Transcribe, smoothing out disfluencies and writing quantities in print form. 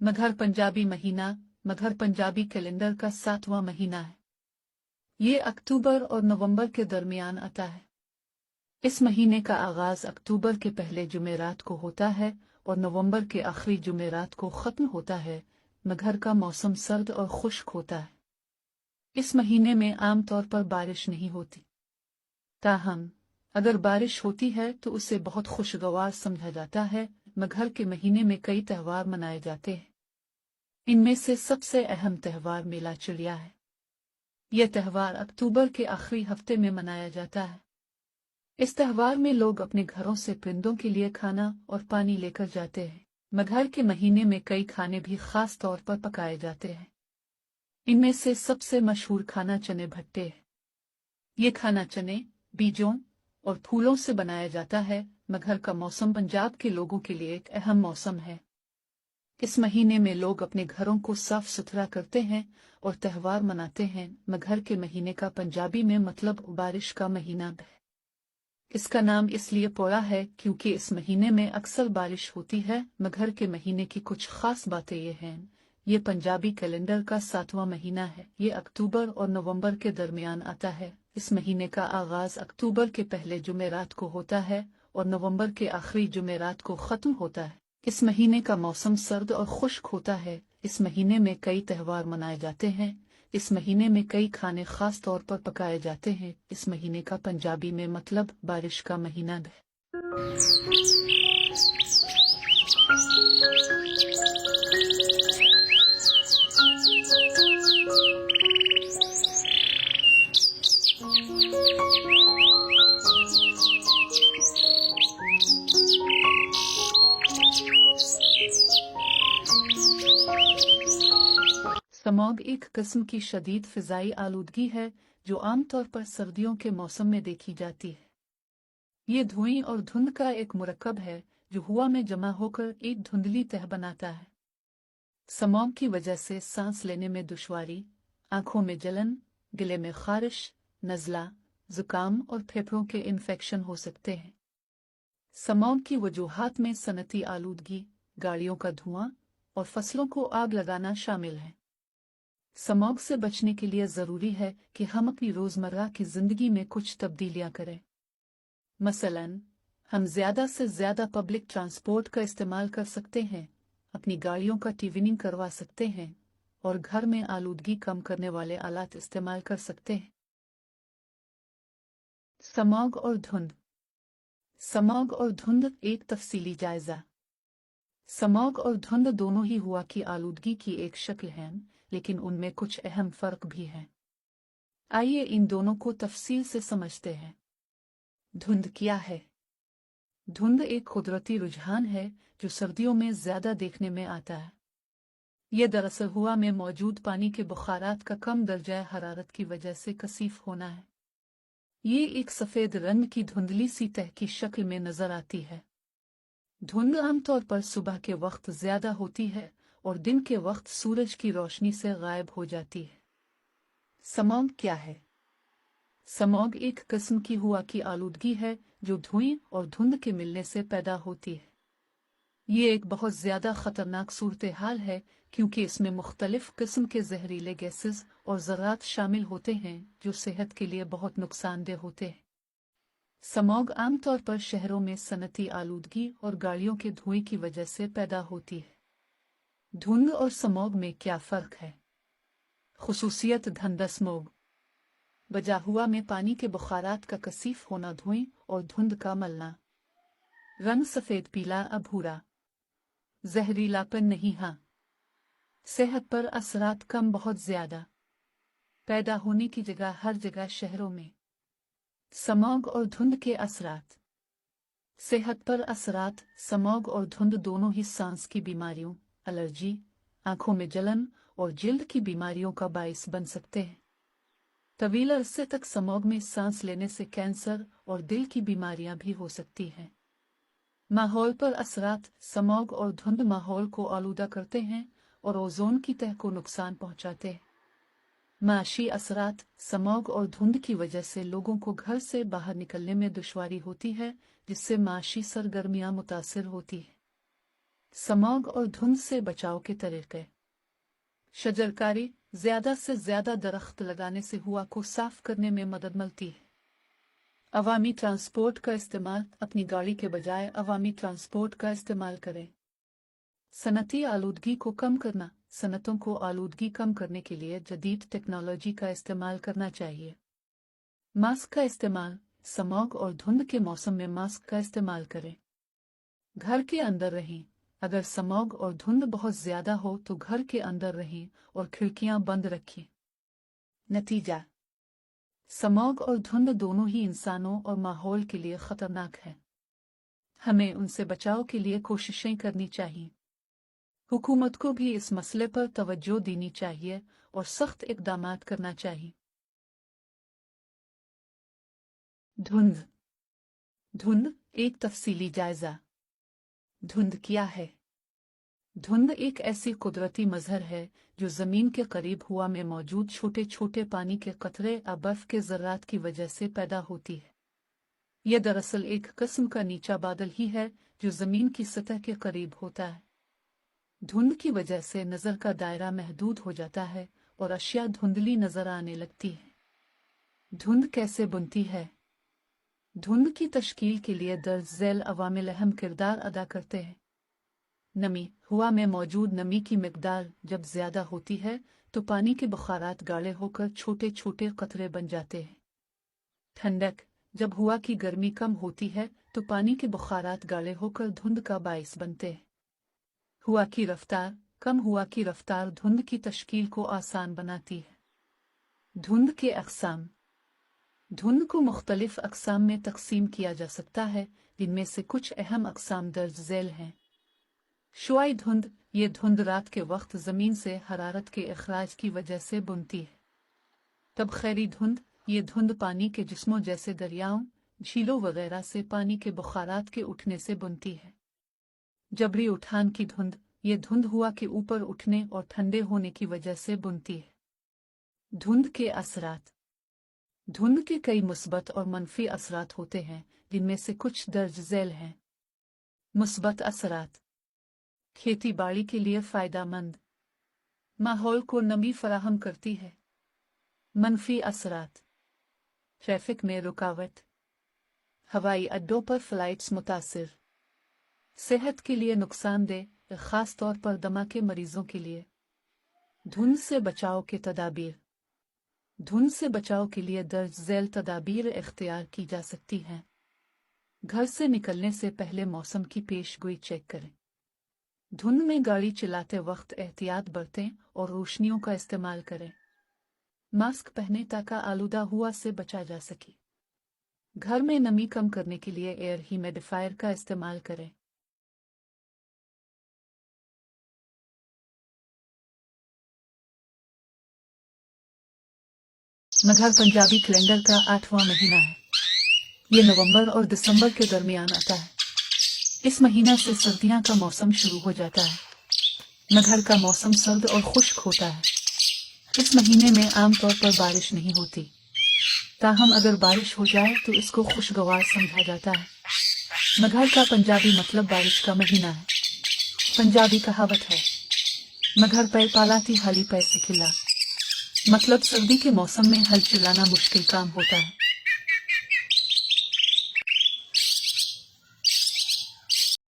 मघर पंजाबी महीना मघर पंजाबी कैलेंडर का 7वां महीना है। ये अक्टूबर और नवंबर के दरमियान आता है। इस महीने का आगाज अक्टूबर के पहले जुमेरात को होता है और नवंबर के आखिरी जुमेरात को खत्म होता है। मघर का मौसम सर्द और खुश्क होता है। इस महीने में आमतौर पर बारिश नहीं होती। ताहम अगर बारिश होती है तो उसे बहुत खुशगवार समझा जाता है। मघर के महीने में कई त्यौहार मनाए जाते हैं। इनमें से सबसे अहम त्यौहार मेला चिड़िया है। यह त्यौहार अक्टूबर के आखिरी हफ्ते में मनाया जाता है। इस त्यौहार में लोग अपने घरों से परिंदों के लिए खाना और पानी लेकर जाते हैं। मघर के महीने में कई खाने भी खास तौर पर पकाए जाते हैं। इनमें से सबसे मशहूर खाना चने भट्टे है। ये खाना चने, बीजों और फूलों से बनाया जाता है। मघर का मौसम पंजाब के लोगों के लिए एक अहम मौसम है। इस महीने में लोग अपने घरों को साफ सुथरा करते हैं और त्यौहार मनाते हैं। मघर के महीने का पंजाबी में मतलब बारिश का महीना है। इसका नाम इसलिए पड़ा है क्योंकि इस महीने में अक्सर बारिश होती है। मघर के महीने की कुछ खास बातें ये हैं। ये पंजाबी कैलेंडर का 7वां महीना है। ये अक्टूबर और नवंबर के दरमियान आता है। इस महीने का आगाज अक्टूबर के पहले जुमेरात को होता है और नवंबर के आखिरी जुमेरात को खत्म होता है। इस महीने का मौसम सर्द और खुश्क होता है। इस महीने में कई त्यौहार मनाए जाते हैं। इस महीने में कई खाने खास तौर पर पकाए जाते हैं। इस महीने का पंजाबी में मतलब बारिश का महीना है। स्मॉग एक किस्म की शदीद फिजाई आलूदगी है जो आमतौर पर सर्दियों के मौसम में देखी जाती है। ये धुएं और धुंध का एक मुरक्कब है जो हवा में जमा होकर एक धुंधली तह बनाता है। स्मॉग की वजह से सांस लेने में दुश्वारी, आंखों में जलन, गले में खारिश, नज़ला, जुकाम और फेफड़ों के इन्फेक्शन हो सकते हैं। स्मॉग की वजूहात में सनती आलूदगी, गाड़ियों का धुआं और फसलों को आग लगाना शामिल है। स्मॉग से बचने के लिए ज़रूरी है कि हम अपनी रोज़मर्रा की ज़िंदगी में कुछ तब्दीलियां करें। मसलन, हम ज़्यादा से ज़्यादा पब्लिक ट्रांसपोर्ट का इस्तेमाल कर सकते हैं, अपनी गाड़ियों का टीविनिंग करवा सकते हैं और घर में आलूदगी कम करने वाले आलात इस्तेमाल कर सकते हैं। स्मॉग और धुंध। स्मॉग और धुंध एक तफसीली जायजा। स्मॉग और धुंध दोनों ही हवा की आलूदगी की एक शक्ल हैं, लेकिन उनमें कुछ अहम फर्क भी हैं। आइए इन दोनों को तफसील से समझते हैं। धुंध क्या है? धुंध एक कुदरती रुझान है जो सर्दियों में ज्यादा देखने में आता है। यह दरअसल हवा में मौजूद पानी के बुखारात का कम दर्जा हरारत की वजह से कसीफ होना है। ये एक सफेद रंग की धुंधली सी तह की शक्ल में नजर आती है। धुंध आमतौर पर सुबह के वक्त ज्यादा होती है और दिन के वक्त सूरज की रोशनी से गायब हो जाती है। स्मॉग क्या है? स्मॉग एक किस्म की हवा की आलूदगी है जो धुएं और धुंध के मिलने से पैदा होती है। ये एक बहुत ज्यादा खतरनाक सूरत हाल है क्योंकि इसमें मुख्तलिफ किस्म के जहरीले गैसेस और ज़रात शामिल होते हैं जो सेहत के लिए बहुत नुकसानदेह होते हैं। स्मॉग आमतौर पर शहरों में सनती आलूदगी और गाड़ियों के धुएं की वजह से पैदा होती है। धुंध और स्मॉग में क्या फ़र्क है? खुसूसियत धंधा स्मॉग बजा हुआ में पानी के बुखारात का कसीफ होना, धुएं और धुंध का मलना। रंग सफ़ेद पीला अभूरा। जहरीलापन नहीं, हाँ। सेहत पर असरात कम बहुत ज़्यादा। पैदा होने की जगह हर जगह शहरों में। स्मॉग और धुंध के असरात। सेहत पर असरात। स्मॉग और धुंध दोनों ही सांस की बीमारियों, एलर्जी, आंखों में जलन और जिल्द की बीमारियों का बाइस बन सकते हैं। तवील अरसे तक स्मॉग में सांस लेने से कैंसर और दिल की बीमारियां भी हो सकती हैं। माहौल पर असरात। स्मॉग और धुंध माहौल को आलूदा करते हैं और ओजोन की तह को नुकसान पहुंचाते हैं। माशी असरात। स्मॉग और धुंध की वजह से लोगों को घर से बाहर निकलने में दुश्वारी होती है, जिससे माशी सरगर्मियां मुतासिर होती हैं। स्मॉग और धुंध से बचाव के तरीके। शजरकारी, ज्यादा से ज्यादा दरख्त लगाने से हवा को साफ करने में मदद मिलती है। अवामी ट्रांसपोर्ट का इस्तेमाल, अपनी गाड़ी के बजाय अवामी ट्रांसपोर्ट का इस्तेमाल करें। सनती आलूदगी को कम करना, सनतों को आलूदगी कम करने के लिए जदीद टेक्नोलॉजी का इस्तेमाल करना चाहिए। मास्क का इस्तेमाल, स्मॉग और धुंध के मौसम में मास्क का इस्तेमाल करें। घर के अंदर रहें, अगर स्मॉग और धुंध बहुत ज्यादा हो तो घर के अंदर रहें और खिड़कियां बंद रखें। नतीजा, स्मॉग और धुंध दोनों ही इंसानों और माहौल के लिए खतरनाक है। हमें उनसे बचाव के लिए कोशिशें करनी चाहिए। हुकूमत को भी इस मसले पर तवज्जो देनी चाहिए और सख्त इक़दामात करना चाहिए। धुंध। धुंध एक तफसीली जायजा। धुंध क्या है? धुंध एक ऐसी कुदरती मजहर है जो जमीन के करीब हवा में मौजूद छोटे छोटे पानी के कतरे या बर्फ के ज़र्रात की वजह से पैदा होती है। यह दरअसल एक किस्म का नीचा बादल ही है जो जमीन की सतह के करीब होता है। धुंध की वजह से नज़र का दायरा महदूद हो जाता है और अशिया धुंधली नजर आने लगती है। धुंध कैसे बनती है? धुंध की तश्कील के लिए दर्ज झैल अवामिल अहम किरदार अदा करते हैं। नमी, हवा में मौजूद नमी की मिकदार जब ज्यादा होती है तो पानी के बुखारात गाढ़े होकर छोटे छोटे कतरे बन जाते हैं। ठंडक, जब हवा की गर्मी कम होती है तो पानी के बुखारात गाढ़े होकर धुंध का बाइस बनते हैं। हवा की रफ्तार, कम हवा की रफ्तार धुंध की तश्कील को आसान बनाती है। धुंध के अक़साम। धुंध को मुख्तलिफ अक़साम में तकसीम किया जा सकता है, जिनमें से कुछ अहम अक़साम दर्ज झैल हैं। शुआई धुंध, ये धुंध रात के वक्त ज़मीन से हरारत के अखराज की वजह से बनती है। तबख़ैरी धुंध, ये धुंध पानी के जिस्मों जैसे दरियाओं, झीलों वगैरह से पानी के बुखारात के उठने से बनती है। जबरी उठान की धुंध, ये धुंध हवा के ऊपर उठने और ठंडे होने की वजह से बनती है। धुंध के असरात। धुंध के कई मुस्बत और मनफी असरात होते हैं, जिनमें से कुछ दर्ज झैल हैं। मुस्बत असरात। खेती बाड़ी के लिए फ़ायदामंद, माहौल को नमी फराहम करती है। मनफी असरात। ट्रैफिक में रुकावट, हवाई अड्डों पर फ्लाइट्स मुतासिर। सेहत के लिए नुकसानदेह, ख़ास तौर पर दमा के मरीजों के लिए। धुंध से बचाव के तदाबीर। धुंध से बचाव के लिए दर्ज झैल तदाबीर इख्तियार की जा सकती हैं। घर से निकलने से पहले मौसम की पेशगोई चेक करें। धुंध में गाड़ी चलाते वक्त एहतियात बरतें और रोशनियों का इस्तेमाल करें। मास्क पहनें ताकि आलूदा हुआ से बचा जा सके। घर में नमी कम करने के लिए एयर ह्यूमिडिफायर का इस्तेमाल करें। मघर पंजाबी कैलेंडर का 8वां महीना है। ये नवंबर और दिसंबर के दरमियान आता है। इस महीना से सर्दियां का मौसम शुरू हो जाता है। मघर का मौसम सर्द और खुश्क होता है। इस महीने में आमतौर पर बारिश नहीं होती, ताहम अगर बारिश हो जाए तो इसको खुशगवार समझा जाता है। मघर का पंजाबी मतलब बारिश का महीना है। पंजाबी कहावत है, मघर पैर पालाती हाली पैर से खिला, मतलब सर्दी के मौसम में हल चलाना मुश्किल काम होता है।